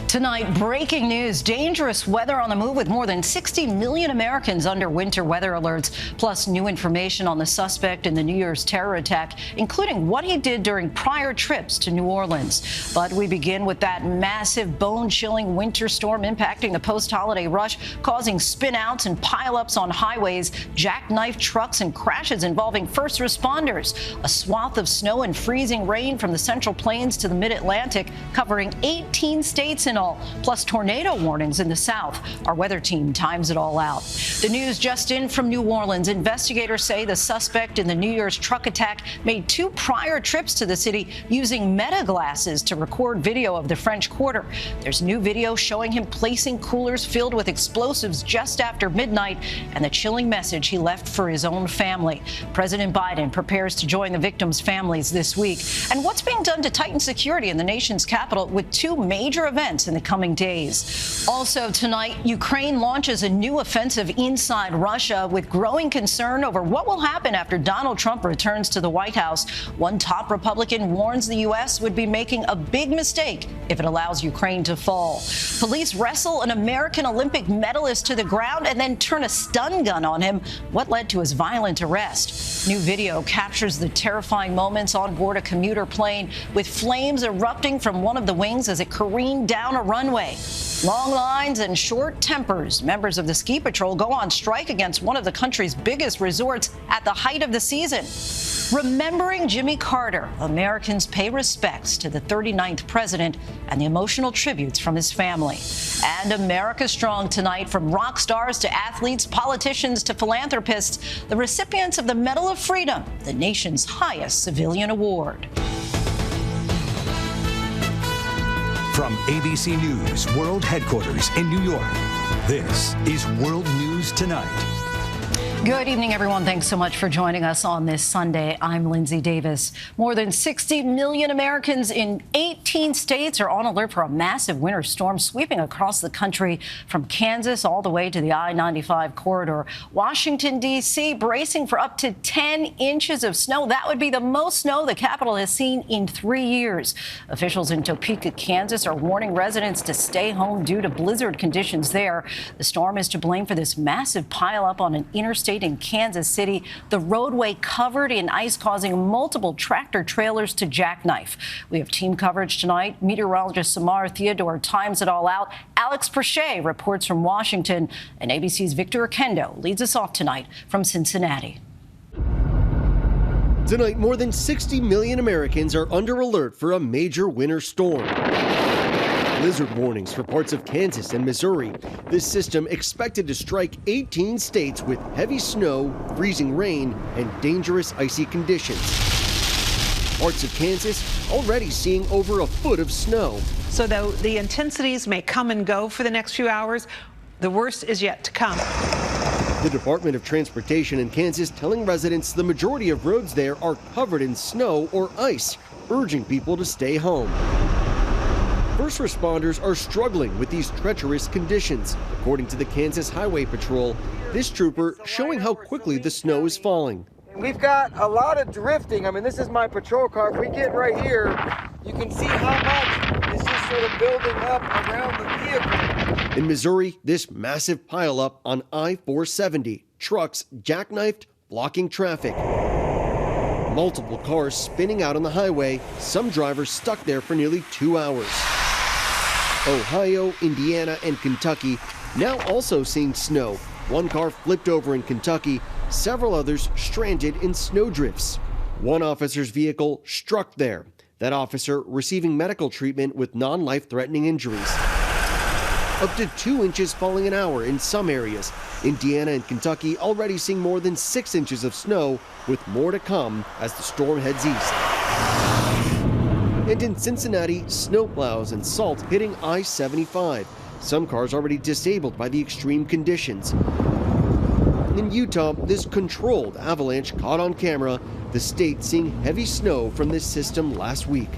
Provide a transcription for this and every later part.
Tonight, breaking news. Dangerous weather on the move with more than 60 million Americans under winter weather alerts, plus new information on the suspect in the New Year's terror attack, including what he did during prior trips to New Orleans. But we begin with that massive, bone-chilling winter storm impacting the post-holiday rush, causing spin-outs and pile-ups on highways, jackknife trucks, and crashes involving first responders. A swath of snow and freezing rain from the Central Plains to the Mid-Atlantic, covering 18 states in all, plus tornado warnings in the south. Our weather team times it all out. The news just in from New Orleans. Investigators say the suspect in the New Year's truck attack made 2 prior trips to the city using meta glasses to record video of the French Quarter. There's new video showing him placing coolers filled with explosives just after midnight and the chilling message he left for his own family. President Biden prepares to join the victims' families this week. And what's being done to tighten security in the nation's capital with 2 major events in the coming days. Also tonight, Ukraine launches a new offensive inside Russia with growing concern over what will happen after Donald Trump returns to the White House. One top Republican warns the U.S. would be making a big mistake if it allows Ukraine to fall. Police wrestle an American Olympic medalist to the ground and then turn a stun gun on him. What led to his violent arrest? New video captures the terrifying moments on board a commuter plane with flames erupting from one of the wings as it careened down a runway. Long lines and short tempers. Members of the ski patrol go on strike against one of the country's biggest resorts at the height of the season. Remembering Jimmy Carter, Americans pay respects to the 39th president and the emotional tributes from his family. And America Strong tonight, from rock stars to athletes, politicians to philanthropists, the recipients of the Medal of Freedom, the nation's highest civilian award. From ABC News World Headquarters in New York, this is World News Tonight. Good evening, everyone. Thanks so much for joining us on this Sunday. I'm Lindsay Davis. More than 60 million Americans in 18 states are on alert for a massive winter storm sweeping across the country from Kansas all the way to the I-95 corridor. Washington, D.C. bracing for up to 10 inches of snow. That would be the most snow the capital has seen in 3 years. Officials in Topeka, Kansas are warning residents to stay home due to blizzard conditions there. The storm is to blame for this massive pileup on an interstate in Kansas City, the roadway covered in ice, causing multiple tractor trailers to jackknife. We have team coverage tonight. Meteorologist Somara Theodore times it all out. Alex Presha reports from Washington, and ABC's Victor Oquendo leads us off tonight from Cincinnati. Tonight, more than 60 million Americans are under alert for a major winter storm. Blizzard warnings for parts of Kansas and Missouri. This system expected to strike 18 states with heavy snow, freezing rain, and dangerous icy conditions. Parts of Kansas already seeing over a foot of snow. So though the intensities may come and go for the next few hours, the worst is yet to come. The Department of Transportation in Kansas telling residents the majority of roads there are covered in snow or ice, urging people to stay home. First responders are struggling with these treacherous conditions. According to the Kansas Highway Patrol, this trooper showing how quickly the snow is falling. We've got a lot of drifting. I mean, this is my patrol car. If we get right here, you can see how much is just sort of building up around the vehicle. In Missouri, this massive pileup on I-470. Trucks jackknifed, blocking traffic. Multiple cars spinning out on the highway, some drivers stuck there for nearly 2 hours. Ohio, Indiana, and Kentucky now also seeing snow. One car flipped over in Kentucky, several others stranded in snowdrifts. One officer's vehicle struck there. That officer receiving medical treatment with non-life-threatening injuries. Up to 2 inches falling an hour in some areas. Indiana and Kentucky already seeing more than 6 inches of snow, with more to come as the storm heads east. And in Cincinnati, snowplows and salt hitting I-75. Some cars already disabled by the extreme conditions. In Utah, this controlled avalanche caught on camera, the state seeing heavy snow from this system last week.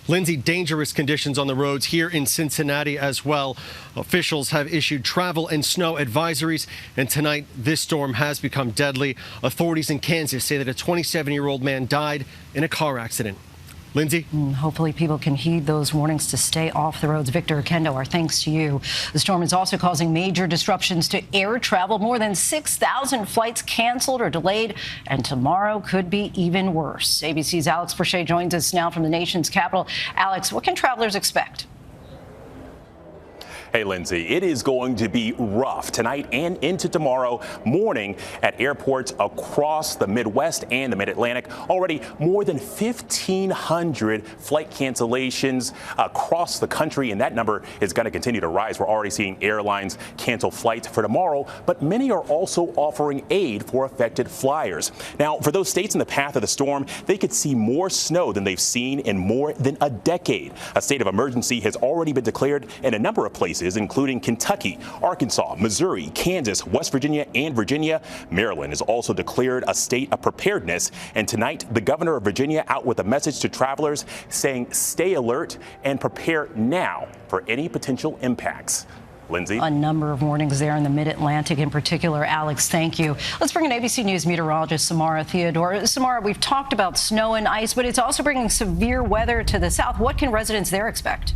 Lindsay, dangerous conditions on the roads here in Cincinnati as well. Officials have issued travel and snow advisories, and tonight this storm has become deadly. Authorities in Kansas say that a 27-year-old man died in a car accident. Lindsay? Hopefully people can heed those warnings to stay off the roads. Victor Oquendo, our thanks to you. The storm is also causing major disruptions to air travel. More than 6,000 flights canceled or delayed, and tomorrow could be even worse. ABC's Alex Presha joins us now from the nation's capital. Alex, what can travelers expect? Hey, Lindsay, it is going to be rough tonight and into tomorrow morning at airports across the Midwest and the Mid-Atlantic. Already more than 1,500 flight cancellations across the country, and that number is going to continue to rise. We're already seeing airlines cancel flights for tomorrow, but many are also offering aid for affected flyers. Now, for those states in the path of the storm, they could see more snow than they've seen in more than a decade. A state of emergency has already been declared in a number of places, including Kentucky, Arkansas, Missouri, Kansas, West Virginia, and Virginia. Maryland has also declared a state of preparedness. And tonight, the governor of Virginia out with a message to travelers saying stay alert and prepare now for any potential impacts. Lindsay? A number of warnings there in the Mid-Atlantic in particular. Alex, thank you. Let's bring in ABC News meteorologist Somara Theodore. Samara, we've talked about snow and ice, but it's also bringing severe weather to the south. What can residents there expect?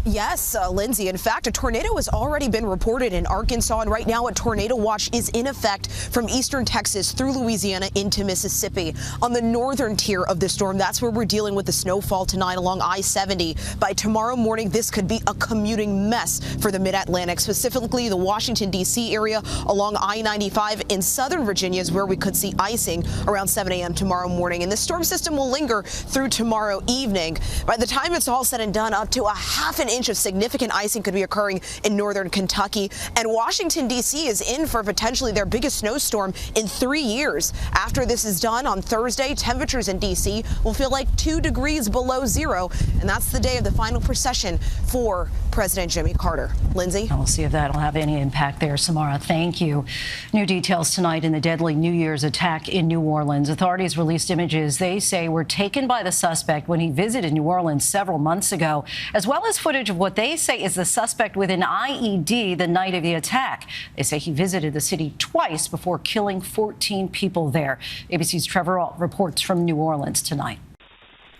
Yes, Lindsay. In fact, a tornado has already been reported in Arkansas, and right now a tornado watch is in effect from eastern Texas through Louisiana into Mississippi. On the northern tier of the storm, that's where we're dealing with the snowfall tonight along I-70. By tomorrow morning, this could be a commuting mess for the Mid-Atlantic, specifically the Washington, D.C. area along I-95 in southern Virginia is where we could see icing around 7 a.m. tomorrow morning. And the storm system will linger through tomorrow evening. By the time it's all said and done, up to a half an inch of significant icing could be occurring in northern Kentucky, and Washington, D.C. is in for potentially their biggest snowstorm in 3 years. After this is done on Thursday, temperatures in D.C. will feel like 2 degrees below zero, and that's the day of the final procession for President Jimmy Carter. Lindsay? We'll see if that'll have any impact there. Samara, thank you. New details tonight in the deadly New Year's attack in New Orleans. Authorities released images they say were taken by the suspect when he visited New Orleans several months ago, as well as footage of what they say is the suspect with an IED the night of the attack. They say he visited the city twice before killing 14 people there. ABC's Trevor Ault reports from New Orleans tonight.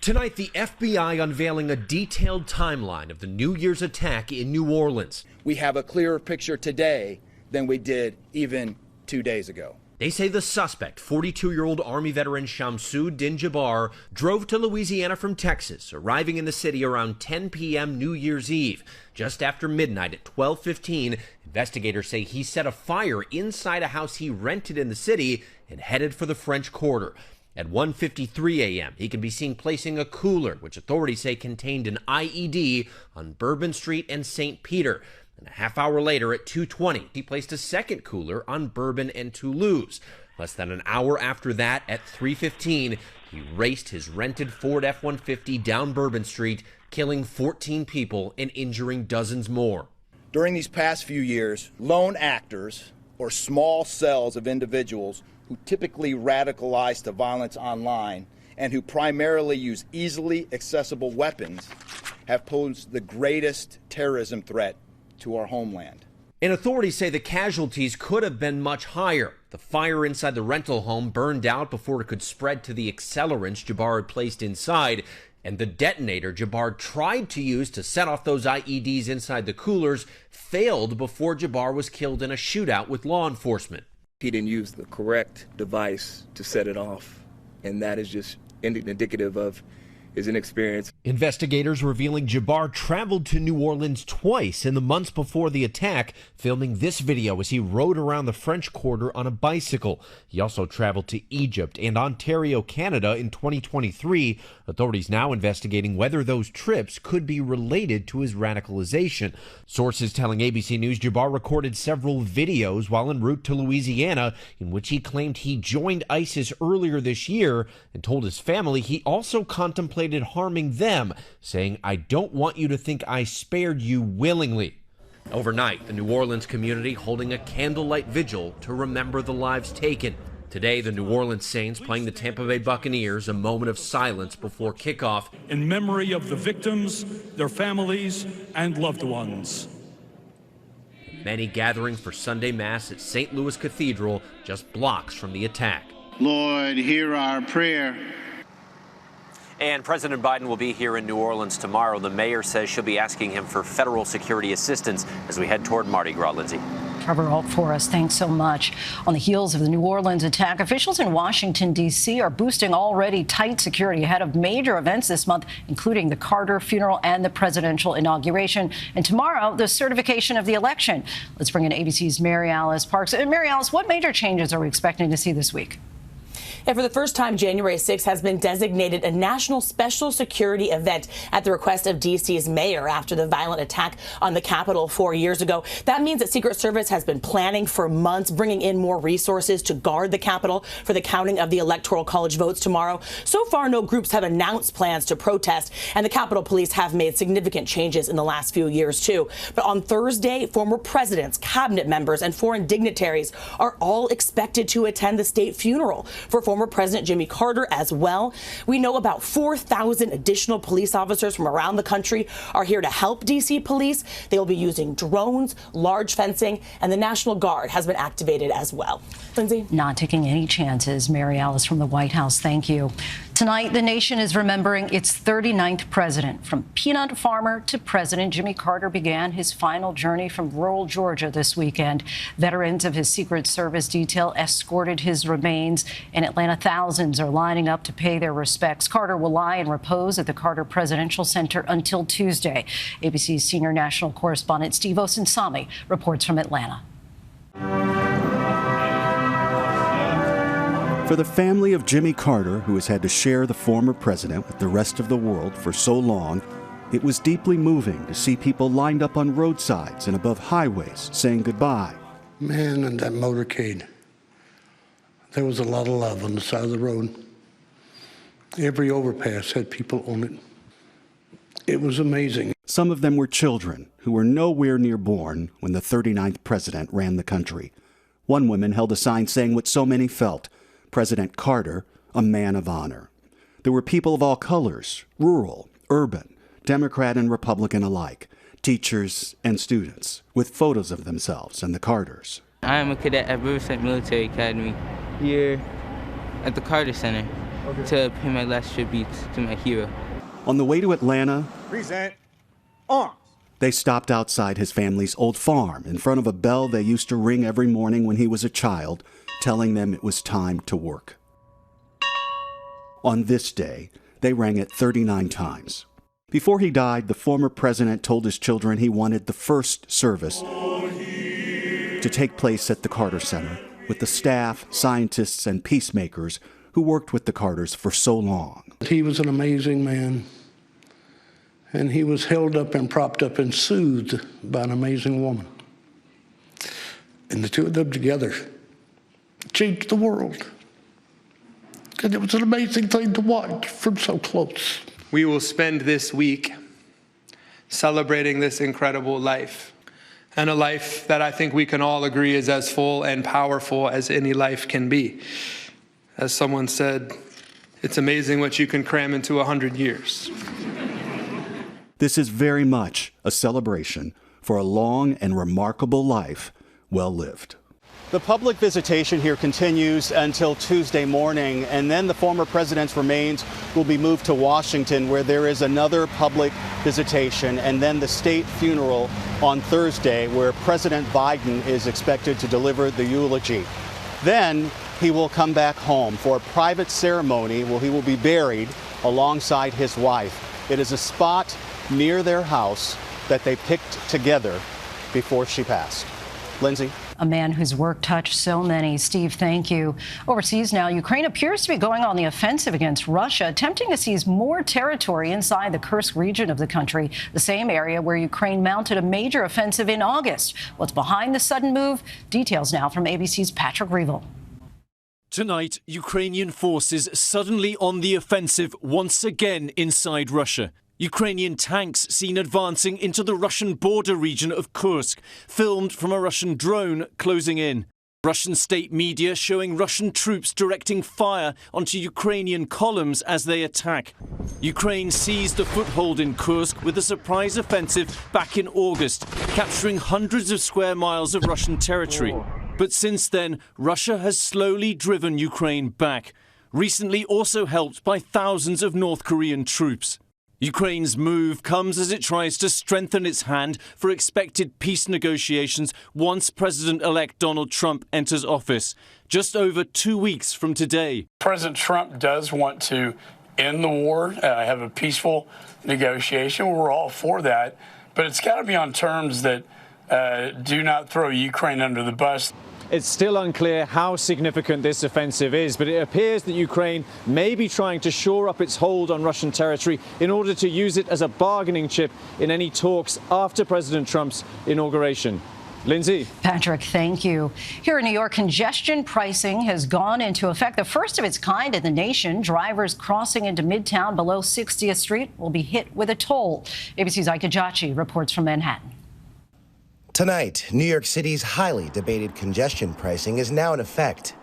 Tonight, the FBI unveiling a detailed timeline of the New Year's attack in New Orleans. We have a clearer picture today than we did even 2 days ago. They say the suspect, 42-year-old Army veteran Shamsu Din Jabbar, drove to Louisiana from Texas, arriving in the city around 10 p.m. New Year's Eve. Just after midnight at 12:15, investigators say he set a fire inside a house he rented in the city and headed for the French Quarter. At 1:53 a.m., he can be seen placing a cooler, which authorities say contained an IED, on Bourbon Street and St. Peter. And a half hour later, at 2:20, he placed a second cooler on Bourbon and Toulouse. Less than an hour after that, at 3:15, he raced his rented Ford F-150 down Bourbon Street, killing 14 people and injuring dozens more. During these past few years, lone actors, or small cells of individuals who typically radicalize to violence online and who primarily use easily accessible weapons, have posed the greatest terrorism threat to our homeland. And authorities say the casualties could have been much higher. The fire inside the rental home burned out before it could spread to the accelerants Jabbar had placed inside, and the detonator Jabbar tried to use to set off those IEDs inside the coolers failed before Jabbar was killed in a shootout with law enforcement. He didn't use the correct device to set it off, and that is just indicative of his inexperience. Investigators revealing Jabbar traveled to New Orleans twice in the months before the attack, filming this video as he rode around the French Quarter on a bicycle. He also traveled to Egypt and Ontario, Canada in 2023. Authorities now investigating whether those trips could be related to his radicalization. Sources telling ABC News Jabbar recorded several videos while en route to Louisiana in which he claimed he joined ISIS earlier this year and told his family he also contemplated harming them, saying, "I don't want you to think I spared you willingly." Overnight, the New Orleans community holding a candlelight vigil to remember the lives taken. Today, the New Orleans Saints playing the Tampa Bay Buccaneers a moment of silence before kickoff. In memory of the victims, their families, and loved ones. Many gathering for Sunday Mass at St. Louis Cathedral, just blocks from the attack. Lord, hear our prayer. And President Biden will be here in New Orleans tomorrow. The mayor says she'll be asking him for federal security assistance as we head toward Mardi Gras. Lindsay. Trevor Ault for us. Thanks so much. On the heels of the New Orleans attack, officials in Washington, D.C. are boosting already tight security ahead of major events this month, including the Carter funeral and the presidential inauguration. And tomorrow, the certification of the election. Let's bring in ABC's Mary Alice Parks. Mary Alice, what major changes are we expecting to see this week? And for the first time, January 6th has been designated a national special security event at the request of D.C.'s mayor after the violent attack on the Capitol 4 years ago. That means that Secret Service has been planning for months, bringing in more resources to guard the Capitol for the counting of the Electoral College votes tomorrow. So far, no groups have announced plans to protest, and the Capitol Police have made significant changes in the last few years, too. But on Thursday, former presidents, cabinet members, and foreign dignitaries are all expected to attend the state funeral for former President Jimmy Carter as well. We know about 4,000 additional police officers from around the country are here to help D.C. police. They will be using drones, large fencing, and the National Guard has been activated as well. Lindsay? Not taking any chances. Mary Alice from the White House, thank you. Tonight, the nation is remembering its 39th president. From peanut farmer to president, Jimmy Carter began his final journey from rural Georgia this weekend. Veterans of his Secret Service detail escorted his remains. In Atlanta, thousands are lining up to pay their respects. Carter will lie in repose at the Carter Presidential Center until Tuesday. ABC's senior national correspondent Steve Osinsami reports from Atlanta. For the family of Jimmy Carter, who has had to share the former president with the rest of the world for so long, it was deeply moving to see people lined up on roadsides and above highways saying goodbye. Man, in that motorcade, there was a lot of love on the side of the road. Every overpass had people on it. It was amazing. Some of them were children who were nowhere near born when the 39th president ran the country. One woman held a sign saying what so many felt: President Carter, a man of honor. There were people of all colors, rural, urban, Democrat and Republican alike, teachers and students, with photos of themselves and the Carters. I am a cadet at Riverside Military Academy here at the Carter Center to pay my last tributes to my hero. On the way to Atlanta, Present arms. They stopped outside his family's old farm in front of a bell they used to ring every morning when he was a child, telling them it was time to work. On this day, they rang it 39 times. Before he died, the former president told his children he wanted the first service to take place at the Carter Center with the staff, scientists, and peacemakers who worked with the Carters for so long. He was an amazing man, and he was held up and propped up and soothed by an amazing woman. And the two of them together changed the world. And it was an amazing thing to watch from so close. We will spend this week celebrating this incredible life, and a life that I think we can all agree is as full and powerful as any life can be. As someone said, it's amazing what you can cram into 100 years. This is very much a celebration for a long and remarkable life well lived. The public visitation here continues until Tuesday morning, and then the former president's remains will be moved to Washington, where there is another public visitation, and then the state funeral on Thursday, where President Biden is expected to deliver the eulogy. Then he will come back home for a private ceremony where he will be buried alongside his wife. It is a spot near their house that they picked together before she passed. Lindsay? A man whose work touched so many. Steve, thank you. Overseas now, Ukraine appears to be going on the offensive against Russia, attempting to seize more territory inside the Kursk region of the country, the same area where Ukraine mounted a major offensive in August. What's behind the sudden move? Details now from ABC's Patrick Reevell. Tonight, Ukrainian forces suddenly on the offensive once again inside Russia. Ukrainian tanks seen advancing into the Russian border region of Kursk, filmed from a Russian drone closing in. Russian state media showing Russian troops directing fire onto Ukrainian columns as they attack. Ukraine seized a foothold in Kursk with a surprise offensive back in August, capturing hundreds of square miles of Russian territory. But since then, Russia has slowly driven Ukraine back. recently also helped by thousands of North Korean troops. Ukraine's move comes as it tries to strengthen its hand for expected peace negotiations once President-elect Donald Trump enters office, just over 2 weeks from today. President Trump does want to end the war, have a peaceful negotiation. We're all for that, but it's got to be on terms that do not throw Ukraine under the bus. It's still unclear how significant this offensive is, but it appears that Ukraine may be trying to shore up its hold on Russian territory in order to use it as a bargaining chip in any talks after President Trump's inauguration. Lindsay. Patrick, thank you. Here in New York, congestion pricing has gone into effect, the first of its kind in the nation. Drivers crossing into Midtown below 60th Street will be hit with a toll. ABC's Ike Ajachi reports from Manhattan. Tonight, New York City's highly debated congestion pricing is now in effect.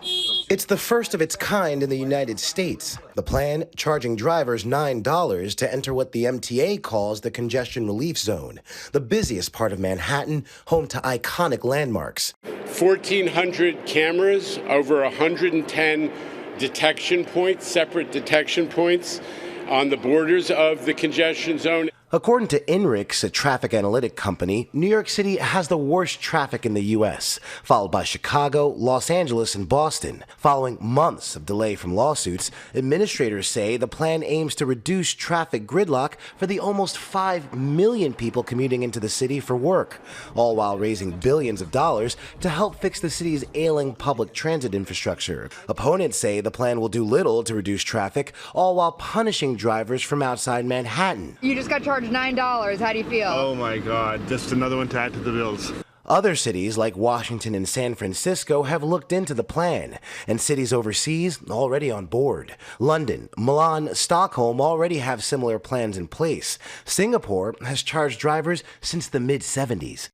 It's the first of its kind in the United States. The plan charging drivers $9 to enter what the MTA calls the congestion relief zone, the busiest part of Manhattan, home to iconic landmarks. 1,400 cameras, over 110 detection points, separate detection points on the borders of the congestion zone. According to INRIX, a traffic analytic company, New York City has the worst traffic in the U.S., followed by Chicago, Los Angeles, and Boston. Following months of delay from lawsuits, administrators say the plan aims to reduce traffic gridlock for the almost 5 million people commuting into the city for work, all while raising billions of dollars to help fix the city's ailing public transit infrastructure. Opponents say the plan will do little to reduce traffic, all while punishing drivers from outside Manhattan. You just got charged $9. How do you feel? Oh my God, just another one to add to the bills. Other cities like Washington and San Francisco have looked into the plan, and cities overseas already on board. London, Milan, Stockholm already have similar plans in place. Singapore has charged drivers since the mid-70s.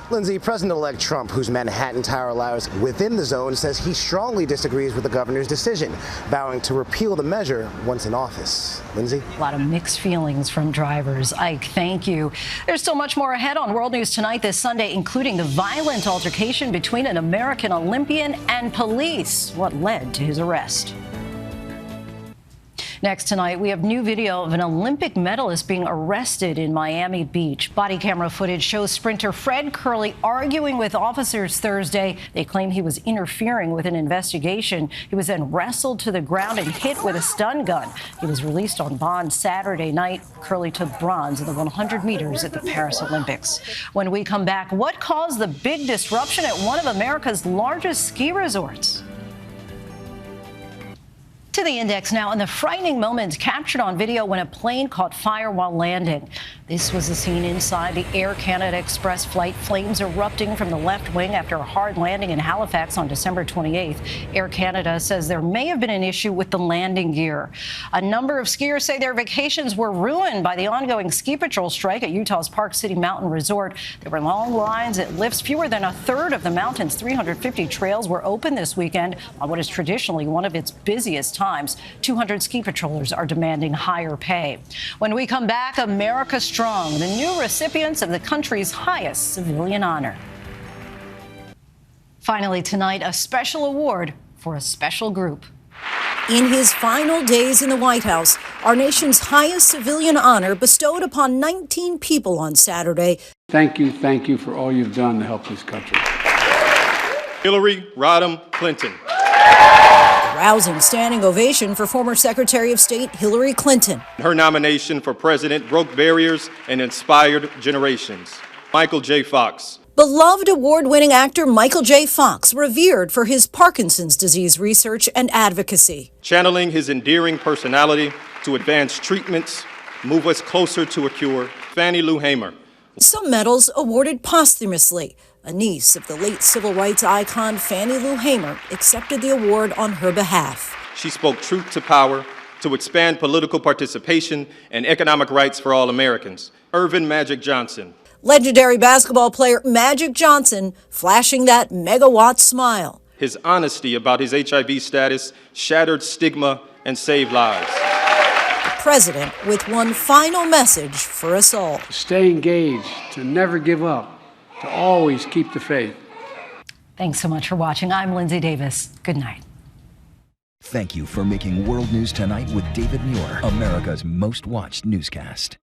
Lindsay, President-elect Trump, whose Manhattan tower lies within the zone, says he strongly disagrees with the governor's decision, vowing to repeal the measure once in office. Lindsay? A lot of mixed feelings from drivers. Ike, thank you. There's still much more ahead on World News Tonight this Sunday, including the violent altercation between an American Olympian and police. What led to his arrest? Next tonight, we have new video of an Olympic medalist being arrested in Miami Beach. Body camera footage shows sprinter Fred Kerley arguing with officers Thursday. They claim he was interfering with an investigation. He was then wrestled to the ground and hit with a stun gun. He was released on bond Saturday night. Kerley took bronze in the 100 meters at the Paris Olympics. When we come back, what caused the big disruption at one of America's largest ski resorts? To the index now, and the frightening moments captured on video when a plane caught fire while landing. This was the scene inside the Air Canada Express flight. Flames erupting from the left wing after a hard landing in Halifax on December 28th. Air Canada says there may have been an issue with the landing gear. A number of skiers say their vacations were ruined by the ongoing ski patrol strike at Utah's Park City Mountain Resort. There were long lines at lifts. Fewer than a third of the mountain's 350 trails were open this weekend on what is traditionally one of its busiest times. 200 ski patrollers are demanding higher pay. When we come back, America Strong, the new recipients of the country's highest civilian honor. Finally tonight, a special award for a special group. In his final days in the White House, our nation's highest civilian honor bestowed upon 19 people on Saturday. Thank you for all you've done to help this country. Hillary Rodham Clinton. Rousing standing ovation for former Secretary of State Hillary Clinton. Her nomination for president broke barriers and inspired generations. Michael J. Fox. Beloved award-winning actor Michael J. Fox, revered for his Parkinson's disease research and advocacy. Channeling his endearing personality to advance treatments, move us closer to a cure. Fannie Lou Hamer. Some medals awarded posthumously. A niece of the late civil rights icon Fannie Lou Hamer accepted the award on her behalf. She spoke truth to power to expand political participation and economic rights for all Americans. Irvin Magic Johnson. Legendary basketball player Magic Johnson flashing that megawatt smile. His honesty about his HIV status shattered stigma and saved lives. The president with one final message for us all. Stay engaged, to never give up, to always keep the faith. Thanks so much for watching. I'm Lindsay Davis. Good night. Thank you for making World News Tonight with David Muir, America's most watched newscast.